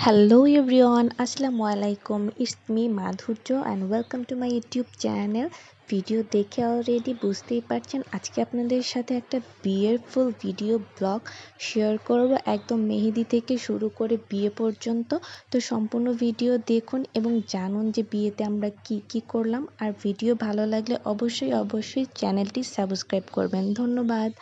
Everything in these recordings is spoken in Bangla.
Hello everyone, Assalamu alaikum. It's me Madhurjo and welcome to my YouTube channel. Video দেখে অলরেডি বুঝতেই পারছেন আজকে আপনাদের সাথে একটা বিয়ের ফুল ভিডিও ব্লগ শেয়ার করব, একদম মেহেদি থেকে শুরু করে বিয়ে পর্যন্ত। তো সম্পূর্ণ ভিডিও দেখুন এবং জানুন যে বিয়েতে আমরা কি করলাম। আর ভিডিও ভালো লাগলে অবশ্যই চ্যানেলটি সাবস্ক্রাইব করবেন। ধন্যবাদ।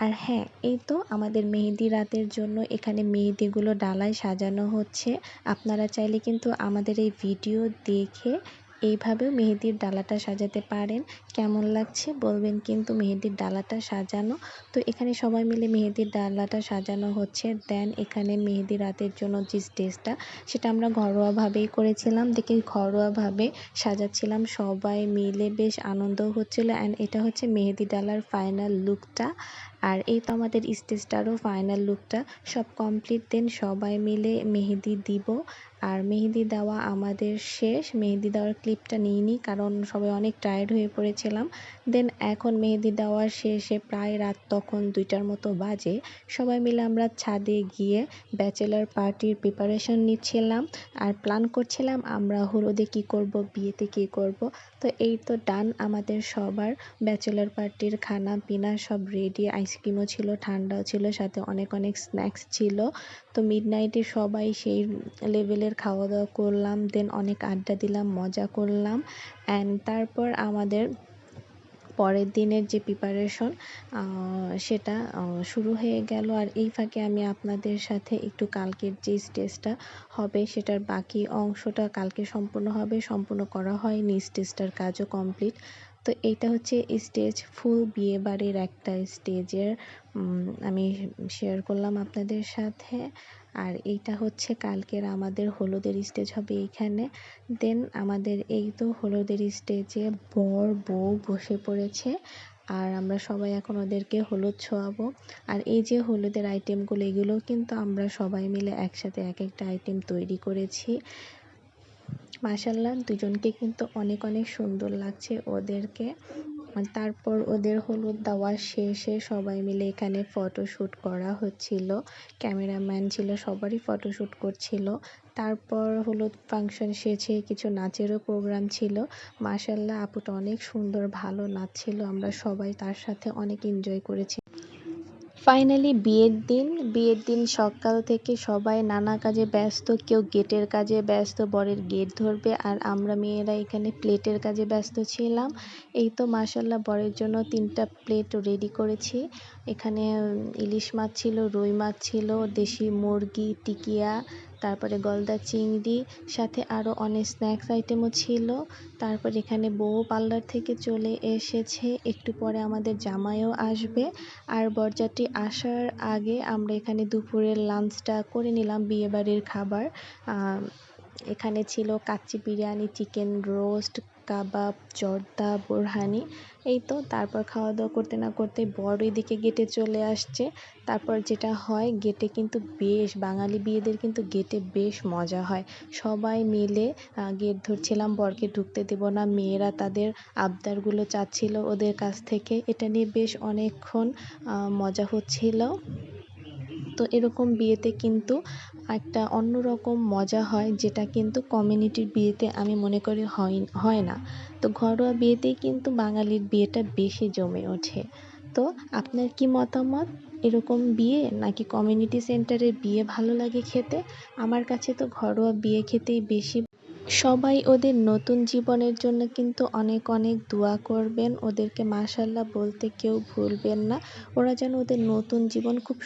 আর হ্যাঁ, এই তো আমাদের মেহেদি রাতের জন্য এখানে মেহেদিগুলো ডালায় সাজানো হচ্ছে। আপনারা চাইলে কিন্তু আমাদের এই ভিডিও দেখে এইভাবেও মেহেদির ডালাটা সাজাতে পারেন। কেমন লাগছে বলবেন কিন্তু মেহেদির ডালাটা সাজানো। তো এখানে সবাই মিলে মেহেদির ডালাটা সাজানো হচ্ছে। দেন এখানে মেহেদি রাতের জন্য যে স্টেজটা সেটা আমরা ঘরোয়াভাবেই করেছিলাম। দেখে ঘরোয়াভাবে সাজাচ্ছিলাম সবাই মিলে, বেশ আনন্দ হচ্ছিল। অ্যান্ড এটা হচ্ছে মেহেদি ডালার ফাইনাল লুকটা। আর এই তো আমাদের স্টেজটারও ফাইনাল লুকটা সব কমপ্লিট। দেন সবাই মিলে মেহেদি দিব। আর মেহেদি দেওয়া আমাদের শেষ। মেহেদি দেওয়ার ক্লিপটা নিইনি কারণ সবাই অনেক টায়ার্ড হয়ে পড়েছিলাম। দেন এখন মেহেদি দেওয়ার শেষে প্রায় রাত তখন 2টার মতো বাজে। সবাই মিলে আমরা ছাদে গিয়ে ব্যাচেলার পার্টির প্রিপারেশন নিচ্ছিলাম আর প্ল্যান করছিলাম আমরা হলুদে কী করব, বিয়েতে কী করব। তো এই তো ডান আমাদের সবার ব্যাচেলার পার্টির খানা পিনা সব রেডি। আইসক্রিমও ছিল, ঠান্ডাও ছিল, সাথে অনেক স্ন্যাক্স ছিল। তো মিডনাইটে সবাই সেই লেভেলের খাওয়া দাওয়া করলাম। দেন অনেক আড্ডা দিলাম, মজা করলাম। অ্যান্ড তারপর আমাদের পরের দিনের যে প্রিপারেশন সেটা শুরু হয়ে গেল। আর এই ফাঁকে আমি আপনাদের সাথে একটু কালকের যে স্টেজটা হবে সেটার বাকি অংশটা কালকে সম্পূর্ণ করা হয়নি। স্টেজটার কাজও কমপ্লিট। তো এইটা হচ্ছে স্টেজ, ফুল বিয়ে বাড়ির একটা স্টেজের আমি শেয়ার করলাম আপনাদের সাথে। আর এইটা হচ্ছে কালকের আমাদের হলুদের স্টেজ হবে এইখানে। দেন আমাদের এই তো হলুদের স্টেজে বর বউ বসে পড়েছে আর আমরা সবাই এখন ওদেরকে হলুদ ছোঁয়াবো। আর এই যে হলুদের আইটেমগুলো, এগুলো কিন্তু আমরা সবাই মিলে একসাথে এক একটা আইটেম তৈরি করেছি। মাশাআল্লাহ, দুজনকে কিন্তু অনেক সুন্দর লাগছে ওদেরকে। তারপর ওদের হলুদ দেওয়ার শেষে সবাই মিলে এখানে ফটোশ্যুট করা হচ্ছিল। ক্যামেরাম্যান ছিল, সবারই ফটোশ্যুট করছিল। তারপর হলুদ ফাংশন শেষে কিছু নাচেরও প্রোগ্রাম ছিল। মাশাআল্লাহ, আপুটা অনেক সুন্দর ভালো নাচছিল, আমরা সবাই তার সাথে অনেক এনজয় করেছি। ফাইনালি বিয়ের দিন সকাল থেকে সবাই নানা কাজে ব্যস্ত। কেউ গেটের কাজে ব্যস্ত, বরের গেট ধরবে, আর আমরা মেয়েরা এখানে প্লেটের কাজে ব্যস্ত ছিলাম। এই তো মাশাআল্লাহ, বরের জন্য 3টা প্লেট রেডি করেছি। এখানে ইলিশ মাছ ছিল, রুই মাছ ছিল, দেশি মুরগি, টিকিয়া, তারপরে গলদা চিংড়ি, সাথে আরও অনেক স্ন্যাক্স আইটেমও ছিল। তারপর এখানে বউ পার্লার থেকে চলে এসেছে, একটু পরে আমাদের জামাইও আসবে। আর বরযাত্রী আসার আগে আমরা এখানে দুপুরের লাঞ্চটা করে নিলাম, বিয়েবাড়ির খাবার। এখানে ছিল কাচ্চি বিরিয়ানি, চিকেন রোস্ট, কাবাব, জর্দা, বোরহানি। এই তো তারপর খাওয়া দাওয়া করতে না করতে বর এদিকে গেটে চলে আসছে। তারপর যেটা হয়, গেটে কিন্তু বেশ বাঙালি বিয়েদের কিন্তু গেটে বেশ মজা হয়। সবাই মিলে গেট ধরছিলাম, বরকে ঢুকতে দেব না। মেয়েরা তাদের আবদারগুলো চাচ্ছিল ওদের কাছ থেকে, এটা নিয়ে বেশ অনেকক্ষণ মজা হচ্ছিল। তো এরকম বিয়েতে কিন্তু একটা অন্যরকম মজা হয়, যেটা কিন্তু কমিউনিটির বিয়েতে আমি মনে করি হয় না। তো ঘরোয়া বিয়েতেই কিন্তু বাঙালির বিয়েটা বেশি জমে ওঠে। তো আপনার কি মতামত? এরকম বিয়ে নাকি কমিউনিটি সেন্টারের বিয়ে ভালো লাগে খেতে? আমার কাছে তো ঘরোয়া বিয়ে খেতেই বেশি। সবাই ওদের নতুন জীবনের জন্য কিন্তু অনেক দোয়া করবেন, ওদেরকে মাশাআল্লাহ বলতে কেউ ভুলবেন না। ওরা যেন ওদের নতুন জীবন খুব